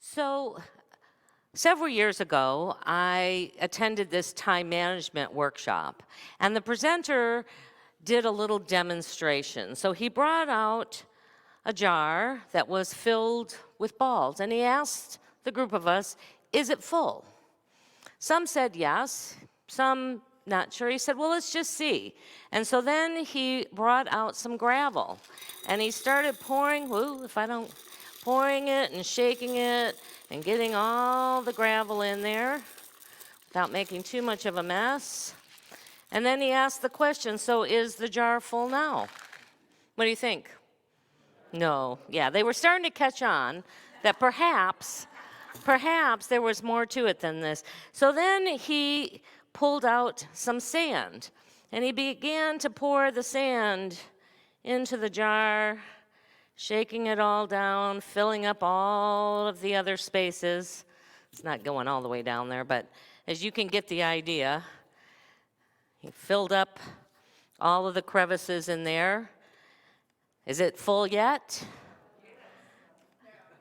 So, several years ago, I attended this time management workshop, and the presenter did a little demonstration. So, he brought out a jar that was filled with balls, and he asked the group of us, "Is it full?" Some said yes, some not sure. He said, "Well, let's just see." And so then he brought out some gravel and he started pouring, pouring it and shaking it and getting all the gravel in there without making too much of a mess. And then he asked the question, "So is the jar full now?" What do you think? No. Yeah, they were starting to catch on that perhaps there was more to it than this. So then he pulled out some sand and he began to pour the sand into the jar, shaking it all down, filling up all of the other spaces. It's not going all the way down there, but as you can get the idea, he filled up all of the crevices in there. Is it full yet?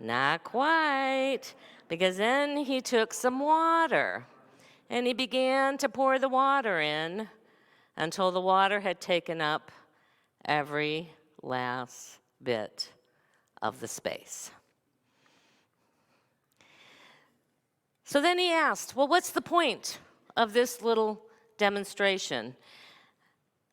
Not quite, because then he took some water and he began to pour the water in until the water had taken up every last bit of the space. So then he asked, "Well, what's the point of this little demonstration?"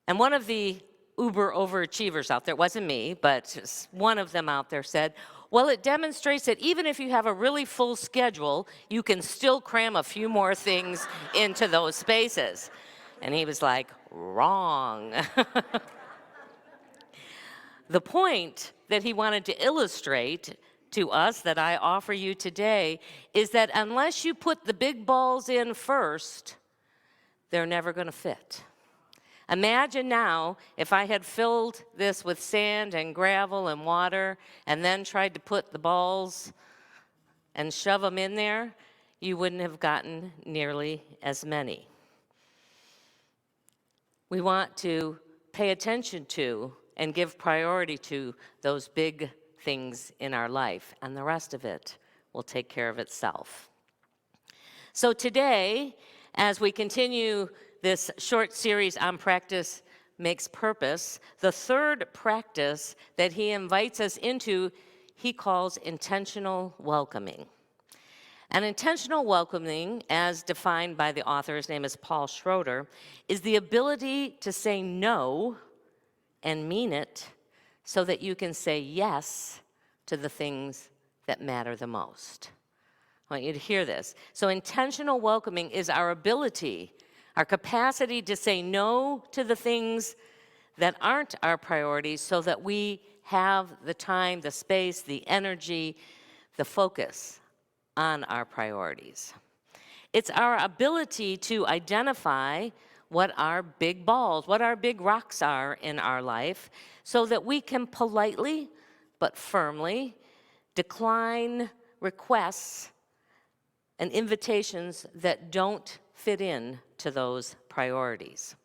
And one of the uber overachievers out there, it wasn't me, but one of them out there said, "Well, it demonstrates that even if you have a really full schedule, you can still cram a few more things into those spaces." And he was like, "Wrong." The point that he wanted to illustrate to us that I offer you today is that unless you put the big balls in first, they're never going to fit. Imagine now if I had filled this with sand and gravel and water and then tried to put the balls and shove them in there, you wouldn't have gotten nearly as many. We want to pay attention to and give priority to those big things in our life, and the rest of it will take care of itself. So today, as we continue this short series on practice makes purpose, the third practice that he invites us into, he calls intentional welcoming. And intentional welcoming, as defined by the author, his name is Paul Schroeder, is the ability to say no and mean it so that you can say yes to the things that matter the most. I want you to hear this. So intentional welcoming is our ability, our capacity to say no to the things that aren't our priorities so that we have the time, the space, the energy, the focus on our priorities. It's our ability to identify what our big balls, what our big rocks are in our life so that we can politely but firmly decline requests and invitations that don't fit in to those priorities.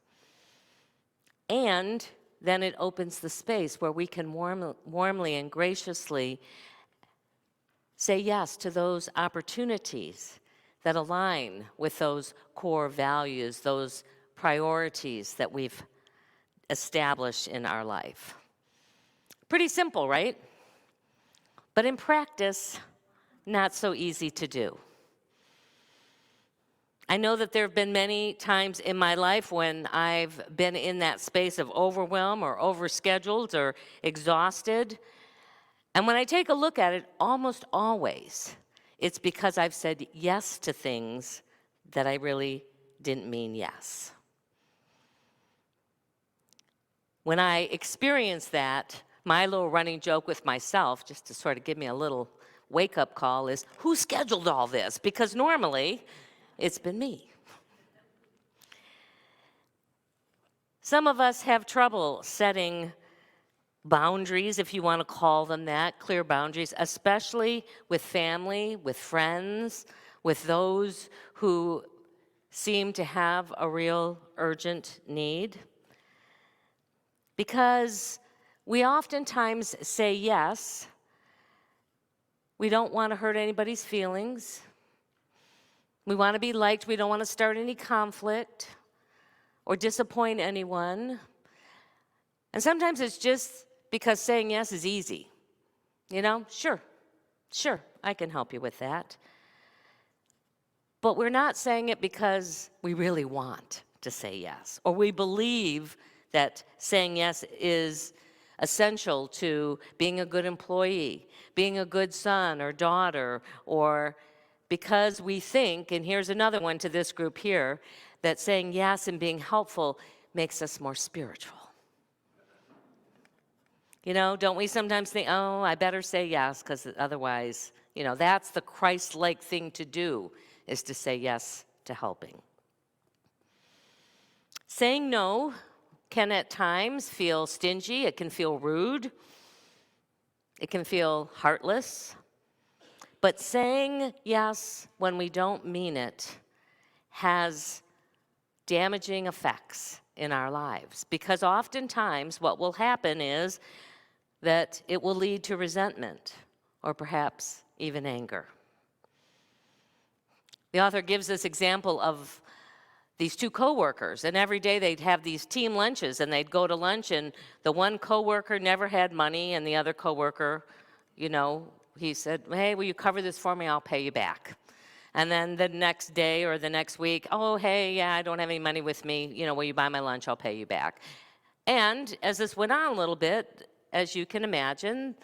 And then it opens the space where we can warmly and graciously say yes to those opportunities that align with those core values, those priorities that we've established in our life. Pretty simple, right? But in practice, not so easy to do. I know that there have been many times in my life when I've been in that space of overwhelm or overscheduled or exhausted. And when I take a look at it, almost always, it's because I've said yes to things that I really didn't mean yes. When I experience that, my little running joke with myself, just to sort of give me a little wake-up call, is who scheduled all this? Because normally, it's been me. Some of us have trouble setting boundaries, if you want to call them that, clear boundaries, especially with family, with friends, with those who seem to have a real urgent need. Because we oftentimes say yes We don't want to hurt anybody's feelings. We want to be liked. We don't want to start any conflict or disappoint anyone. And sometimes it's just because saying yes is easy. You know, sure, I can help you with that. But we're not saying it because we really want to say yes, or we believe that saying yes is essential to being a good employee, being a good son or daughter, or because we think, and here's another one to this group here, that saying yes and being helpful makes us more spiritual. You know, don't we sometimes think, oh, I better say yes, because otherwise, you know, that's the Christ-like thing to do, is to say yes to helping. Saying no can at times feel stingy. It can feel rude. It can feel heartless. But saying yes when we don't mean it has damaging effects in our lives, because oftentimes what will happen is that it will lead to resentment or perhaps even anger. The author gives this example of these two coworkers, and every day they'd have these team lunches, and they'd go to lunch, and the one coworker never had money, and the other coworker, you know, he said, hey, will you cover this for me? I'll pay you back. And then the next day or the next week, oh, hey, yeah, I don't have any money with me. You know, will you buy my lunch? I'll pay you back. And as this went on a little bit, as you can imagine,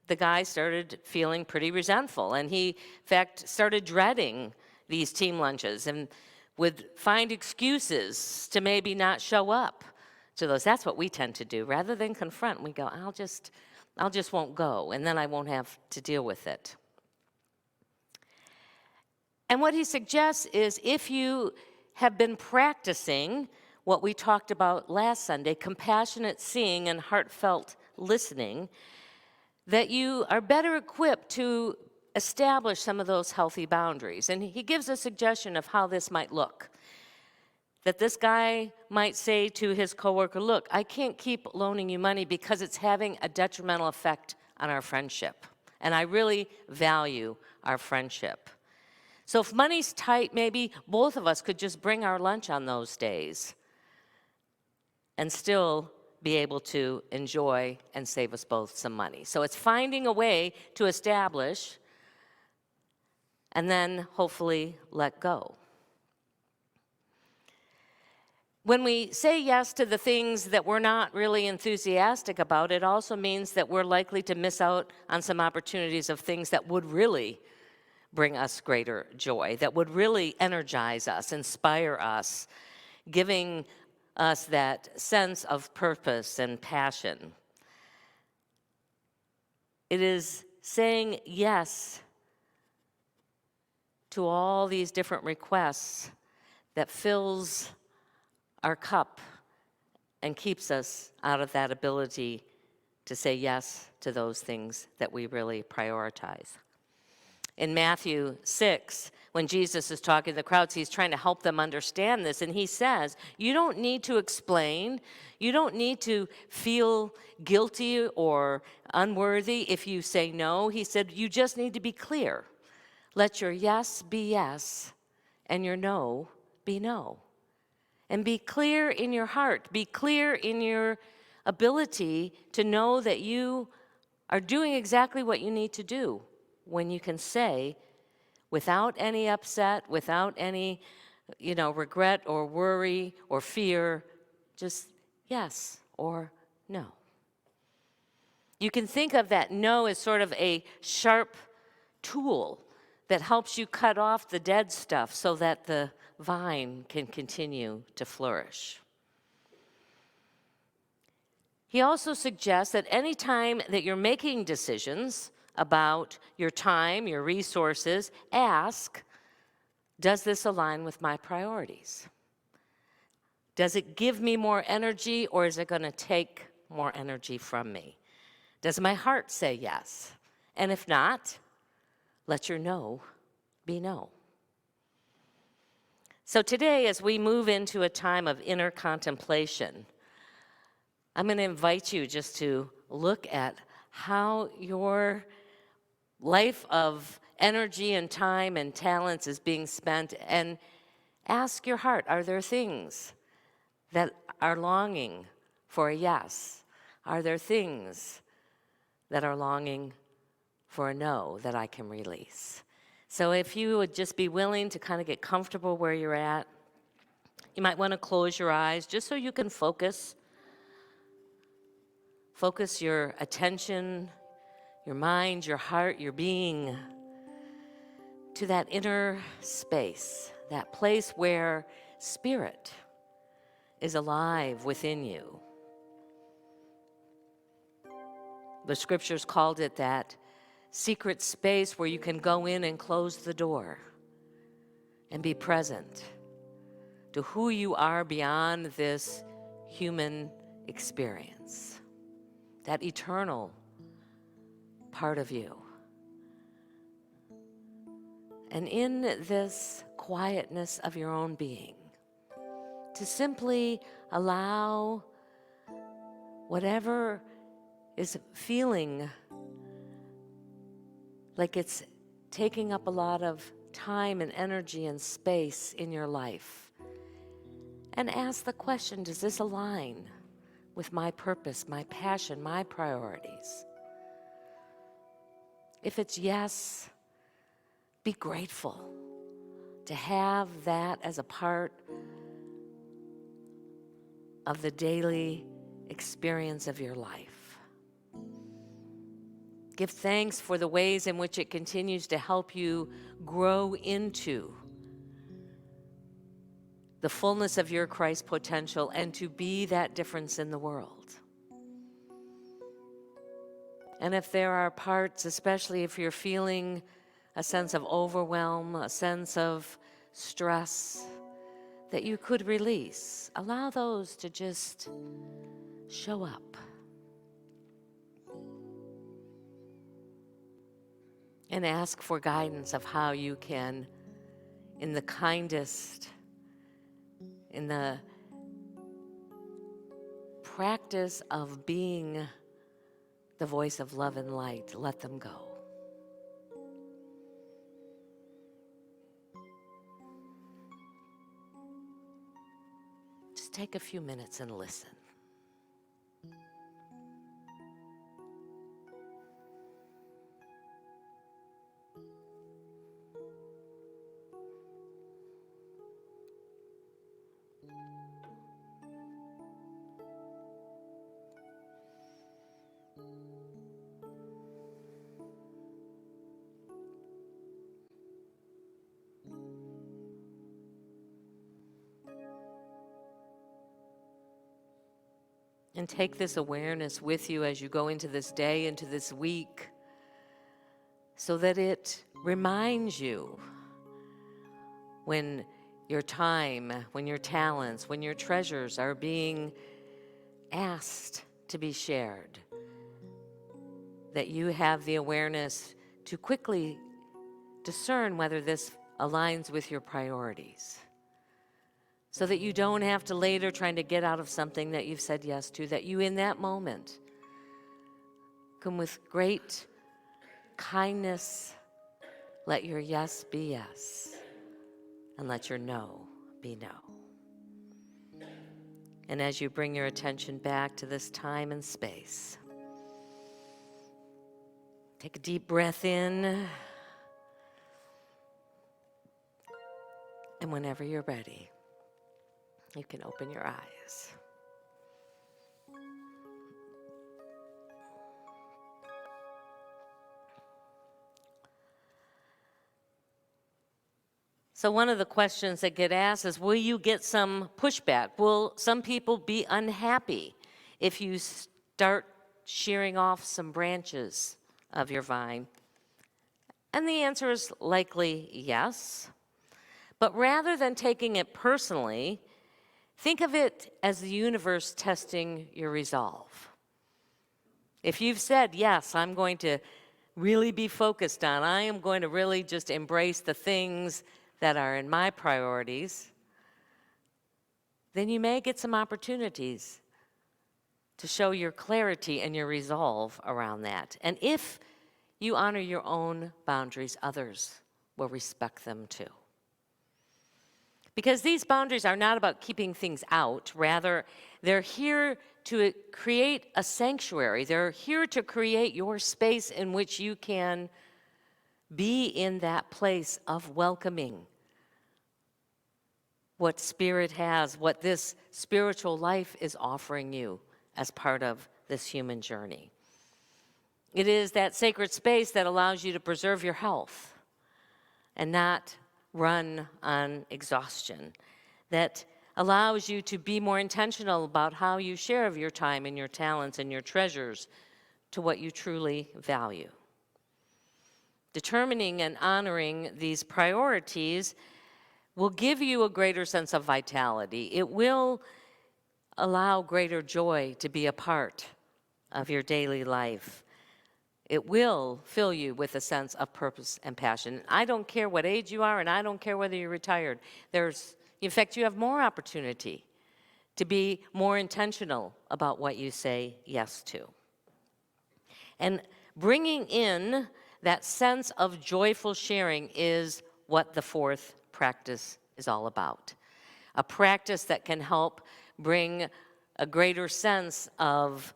the guy started feeling pretty resentful. And he, in fact, started dreading these team lunches and would find excuses to maybe not show up to those. That's what we tend to do. Rather than confront, we go, I'll just won't go, and then I won't have to deal with it. And what he suggests is, if you have been practicing what we talked about last Sunday, compassionate seeing and heartfelt listening, that you are better equipped to establish some of those healthy boundaries. And he gives a suggestion of how this might look. That this guy might say to his coworker, look, I can't keep loaning you money because it's having a detrimental effect on our friendship. And I really value our friendship. So if money's tight, maybe both of us could just bring our lunch on those days and still be able to enjoy and save us both some money. So it's finding a way to establish and then hopefully let go. When we say yes to the things that we're not really enthusiastic about, it also means that we're likely to miss out on some opportunities of things that would really bring us greater joy, that would really energize us, inspire us, giving us that sense of purpose and passion. It is saying yes to all these different requests that fills our cup and keeps us out of that ability to say yes to those things that we really prioritize. In Matthew 6, when Jesus is talking to the crowds, he's trying to help them understand this, and he says, you don't need to explain, you don't need to feel guilty or unworthy if you say no. He said, you just need to be clear. Let your yes be yes, and your no be no. And be clear in your heart. Be clear in your ability to know that you are doing exactly what you need to do when you can say, without any upset, without any, regret or worry or fear, just yes or no. You can think of that no as sort of a sharp tool that helps you cut off the dead stuff so that the vine can continue to flourish. He also suggests that any time that you're making decisions about your time, your resources, ask, does this align with my priorities? Does it give me more energy, or is it going to take more energy from me? Does my heart say yes? And if not, let your no be no. So today, as we move into a time of inner contemplation, I'm going to invite you just to look at how your life of energy and time and talents is being spent, and ask your heart, are there things that are longing for a yes? Are there things that are longing for a no that I can release? So if you would just be willing to kind of get comfortable where you're at, you might want to close your eyes just so you can focus your attention, your mind, your heart, your being to that inner space, that place where spirit is alive within you. The scriptures called it that secret space where you can go in and close the door and be present to who you are beyond this human experience, that eternal part of you. And in this quietness of your own being, to simply allow whatever is feeling like it's taking up a lot of time and energy and space in your life, and ask the question, does this align with my purpose, my passion, my priorities? If it's yes, be grateful to have that as a part of the daily experience of your life. Give thanks for the ways in which it continues to help you grow into the fullness of your Christ potential and to be that difference in the world. And if there are parts, especially if you're feeling a sense of overwhelm, a sense of stress that you could release, allow those to just show up. And ask for guidance of how you can, in the kindest, in the practice of being the voice of love and light, let them go. Just take a few minutes and listen. And take this awareness with you as you go into this day, into this week, so that it reminds you when your time, when your talents, when your treasures are being asked to be shared, that you have the awareness to quickly discern whether this aligns with your priorities, so that you don't have to later trying to get out of something that you've said yes to, that you in that moment can with great kindness let your yes be yes and let your no be no. And as you bring your attention back to this time and space, take a deep breath in, and whenever you're ready, you can open your eyes. So one of the questions that get asked is, will you get some pushback? Will some people be unhappy if you start shearing off some branches of your vine? And the answer is likely yes. But rather than taking it personally, think of it as the universe testing your resolve. If you've said, yes, I'm going to really be focused on, I am going to really just embrace the things that are in my priorities, then you may get some opportunities to show your clarity and your resolve around that. And if you honor your own boundaries, others will respect them too. Because these boundaries are not about keeping things out. Rather, they're here to create a sanctuary. They're here to create your space in which you can be in that place of welcoming what Spirit has, what this spiritual life is offering you as part of this human journey. It is that sacred space that allows you to preserve your health and not run on exhaustion, that allows you to be more intentional about how you share of your time and your talents and your treasures to what you truly value. Determining and honoring these priorities will give you a greater sense of vitality. It will allow greater joy to be a part of your daily life. It will fill you with a sense of purpose and passion. I don't care what age you are, and I don't care whether you're retired. In fact, you have more opportunity to be more intentional about what you say yes to. And bringing in that sense of joyful sharing is what the fourth practice is all about. A practice that can help bring a greater sense of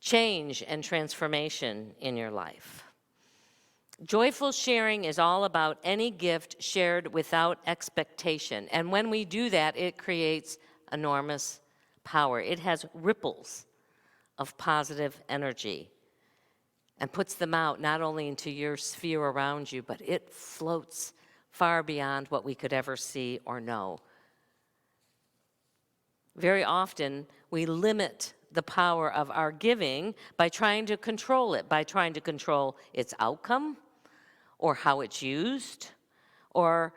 change and transformation in your life. Joyful sharing is all about any gift shared without expectation. And when we do that, it creates enormous power. It has ripples of positive energy and puts them out not only into your sphere around you, but it floats far beyond what we could ever see or know. Very often, we limit the power of our giving by trying to control it, by trying to control its outcome or how it's used or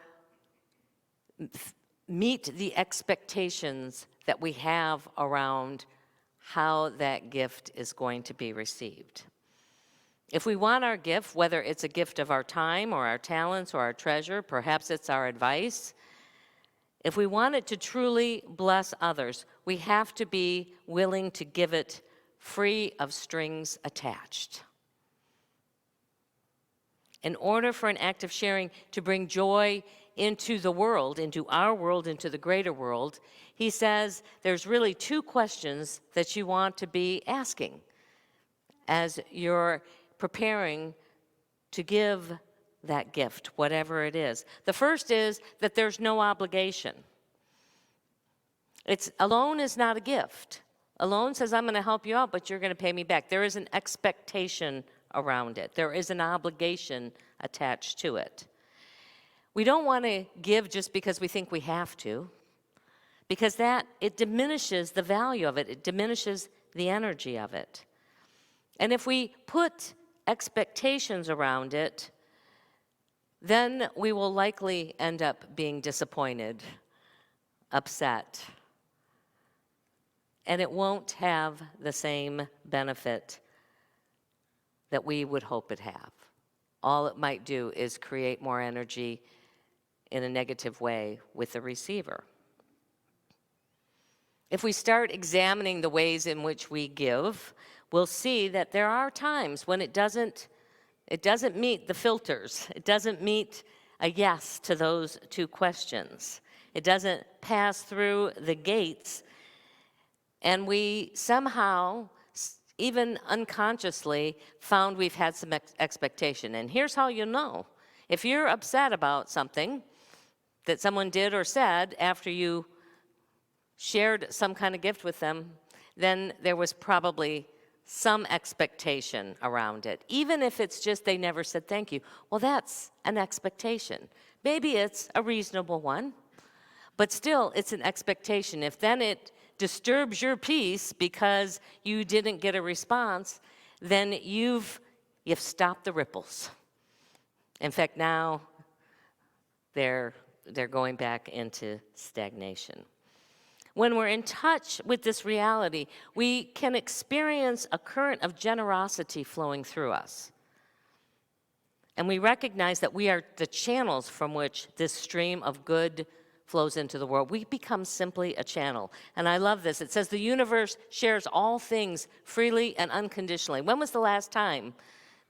meet the expectations that we have around how that gift is going to be received. If we want our gift, whether it's a gift of our time or our talents or our treasure, perhaps it's our advice, if we want it to truly bless others, we have to be willing to give it free of strings attached. In order for an act of sharing to bring joy into the world, into our world, into the greater world, he says there's really two questions that you want to be asking as you're preparing to give that gift, whatever it is. The first is that there's no obligation. A loan is not a gift. A loan says, I'm going to help you out, but you're going to pay me back. There is an expectation around it. There is an obligation attached to it. We don't want to give just because we think we have to, because it diminishes the value of it. It diminishes the energy of it. And if we put expectations around it, then we will likely end up being disappointed, upset, and it won't have the same benefit that we would hope it have. All it might do is create more energy in a negative way with the receiver. If we start examining the ways in which we give, we'll see that there are times when it doesn't meet the filters. It doesn't meet a yes to those two questions. It doesn't pass through the gates. And we somehow, even unconsciously, found we've had some expectation. And here's how you'll know. If you're upset about something that someone did or said after you shared some kind of gift with them, then there was probably some expectation around it. Even if it's just they never said thank you. Well, that's an expectation. Maybe it's a reasonable one, but still it's an expectation. If then it disturbs your peace because you didn't get a response, then you've stopped the ripples. In fact, now they're going back into stagnation. When we're in touch with this reality, we can experience a current of generosity flowing through us. And we recognize that we are the channels from which this stream of good flows into the world. We become simply a channel. And I love this. It says the universe shares all things freely and unconditionally. When was the last time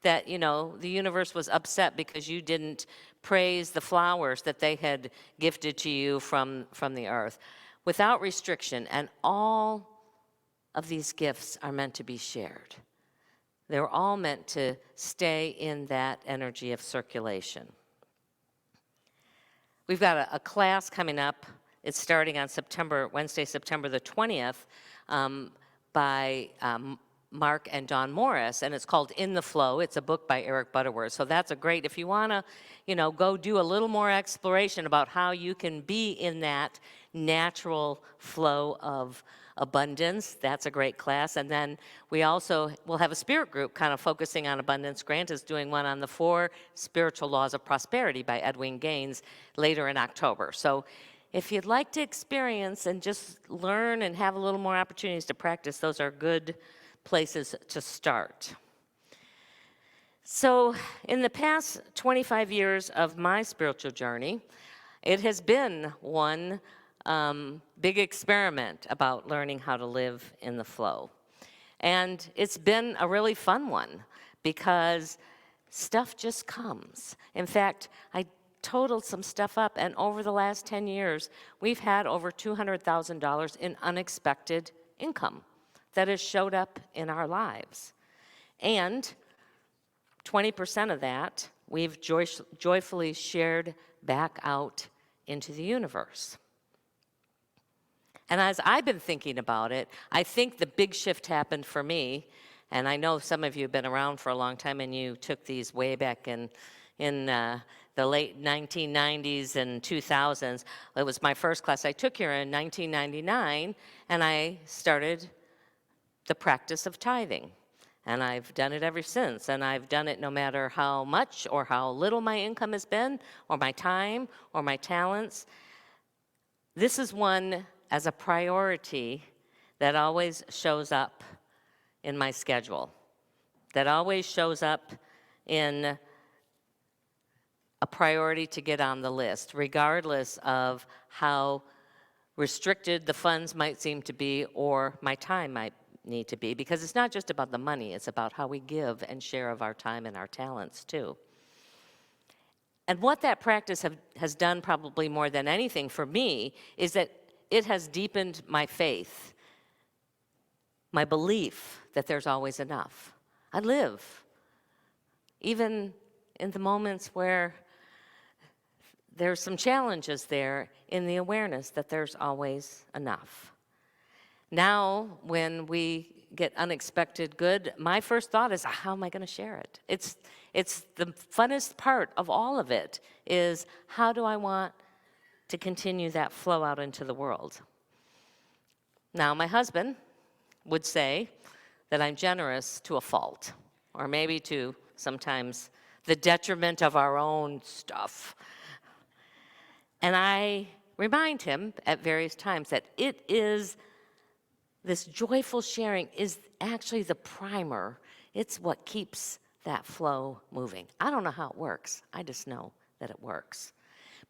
that, the universe was upset because you didn't praise the flowers that they had gifted to you from the earth. Without restriction, and all of these gifts are meant to be shared. They're all meant to stay in that energy of circulation. We've got a class coming up. It's starting on Wednesday, September the 20th, by Mark and Dawn Morris, and it's called In the Flow. It's a book by Eric Butterworth. So that's a great, if you want to, go do a little more exploration about how you can be in that natural flow of abundance, that's a great class. And then we also will have a spirit group kind of focusing on abundance. Grant is doing one on the 4 spiritual laws of prosperity by Edwin Gaines later in October. So if you'd like to experience and just learn and have a little more opportunities to practice, those are good places to start. So in the past 25 years of my spiritual journey, it has been one big experiment about learning how to live in the flow. And it's been a really fun one because stuff just comes. In fact, I totaled some stuff up, and over the last 10 years, we've had over $200,000 in unexpected income that has showed up in our lives. And 20% of that we've joyfully shared back out into the universe. And as I've been thinking about it, I think the big shift happened for me, and I know some of you have been around for a long time and you took these way back in the late 1990s and 2000s. It was my first class I took here in 1999, and I started the practice of tithing. And I've done it ever since, and I've done it no matter how much or how little my income has been, or my time, or my talents. This is one as a priority that always shows up in my schedule, that always shows up in a priority to get on the list, regardless of how restricted the funds might seem to be or my time might need to be, because it's not just about the money, it's about how we give and share of our time and our talents too. And what that practice has done probably more than anything for me is that it has deepened my faith, my belief that there's always enough. I live, even in the moments where there's some challenges there, in the awareness that there's always enough. Now, when we get unexpected good, my first thought is, how am I going to share it? It's the funnest part of all of it, is how do I want to continue that flow out into the world? Now, my husband would say that I'm generous to a fault, or maybe to sometimes the detriment of our own stuff. And I remind him at various times that it is this joyful sharing is actually the primer. It's what keeps that flow moving. I don't know how it works. I just know that it works.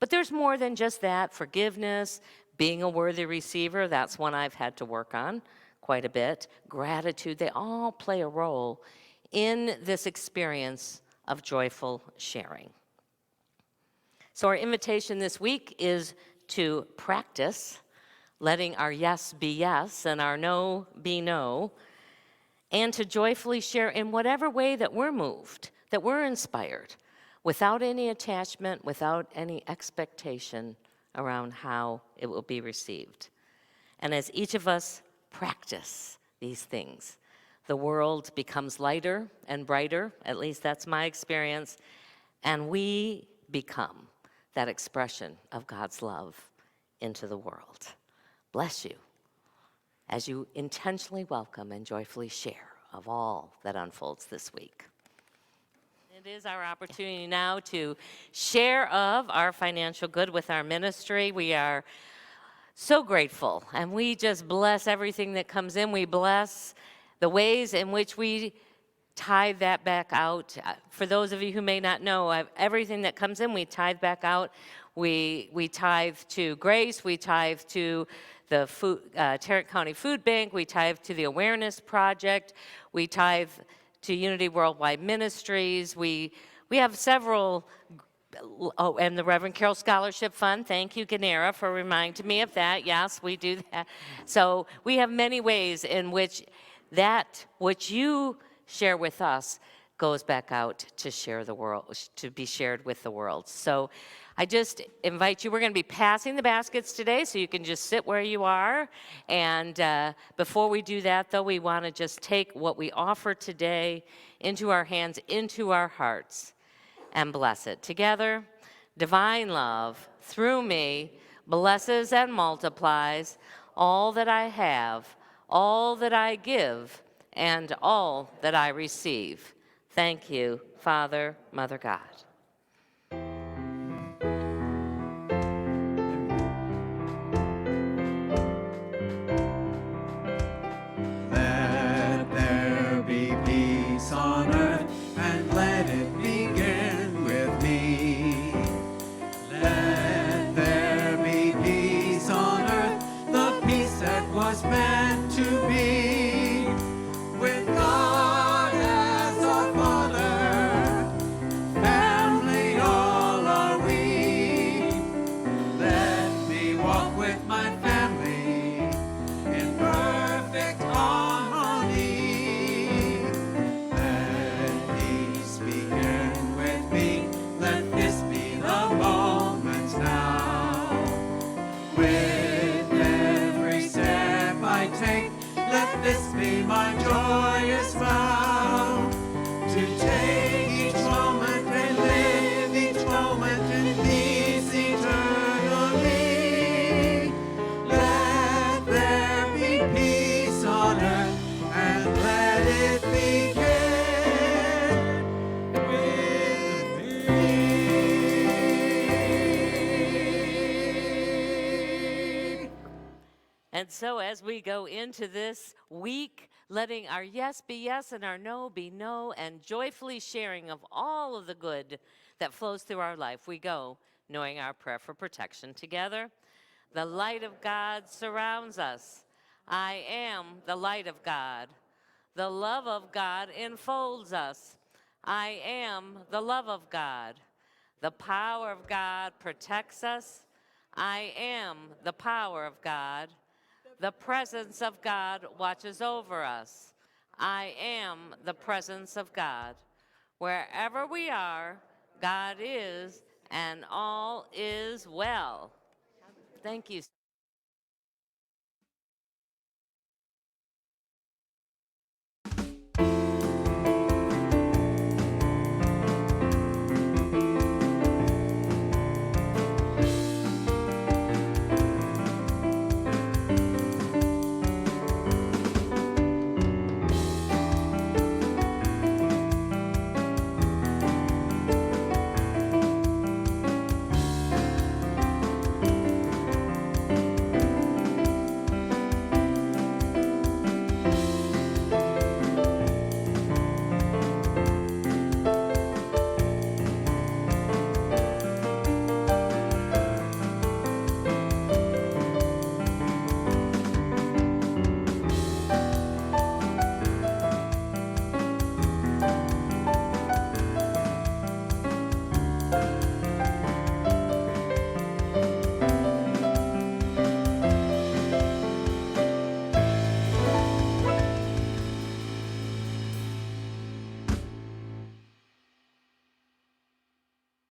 But there's more than just that. Forgiveness, being a worthy receiver, that's one I've had to work on quite a bit. Gratitude, they all play a role in this experience of joyful sharing. So our invitation this week is to practice letting our yes be yes and our no be no, and to joyfully share in whatever way that we're moved, that we're inspired, without any attachment, without any expectation around how it will be received. And as each of us practice these things, the world becomes lighter and brighter, at least that's my experience, and we become that expression of God's love into the world. Bless you as you intentionally welcome and joyfully share of all that unfolds this week. It is our opportunity now to share of our financial good with our ministry. We are so grateful, and we just bless everything that comes in. We bless the ways in which we tithe that back out. For those of you who may not know, everything that comes in, we tithe back out. We tithe to Grace, we tithe to the Tarrant County Food Bank, we tithe to the Awareness Project, we tithe to Unity Worldwide Ministries. We have several. Oh, and the Reverend Carroll Scholarship Fund. Thank you, Ganera, for reminding me of that. Yes, we do that. So we have many ways in which that which you share with us goes back out to share the world, to be shared with the world. So I just invite you, we're going to be passing the baskets today, so you can just sit where you are. And before we do that, though, we want to just take what we offer today into our hands, into our hearts, and bless it. Together, divine love, through me, blesses and multiplies all that I have, all that I give, and all that I receive. Thank you, Father, Mother God. Let there be peace on earth, and let it begin with me. Let there be peace on earth, the peace that was meant to be. With God as our Father, family all are we. Let me walk with my family in perfect harmony. Let peace begin with me. Let this be the moment now. With every step I take, let this be my joyous vow. To take each moment and live each moment in peace eternally. Let there be peace on earth, and let it begin with me. And so as we go into this week, letting our yes be yes and our no be no, and joyfully sharing of all of the good that flows through our life, we go knowing our prayer for protection together. The light of God surrounds us. I am the light of God. The love of God enfolds us. I am the love of God. The power of God protects us. I am the power of God. The presence of God watches over us. I am the presence of God. Wherever we are, God is, and all is well. Thank you.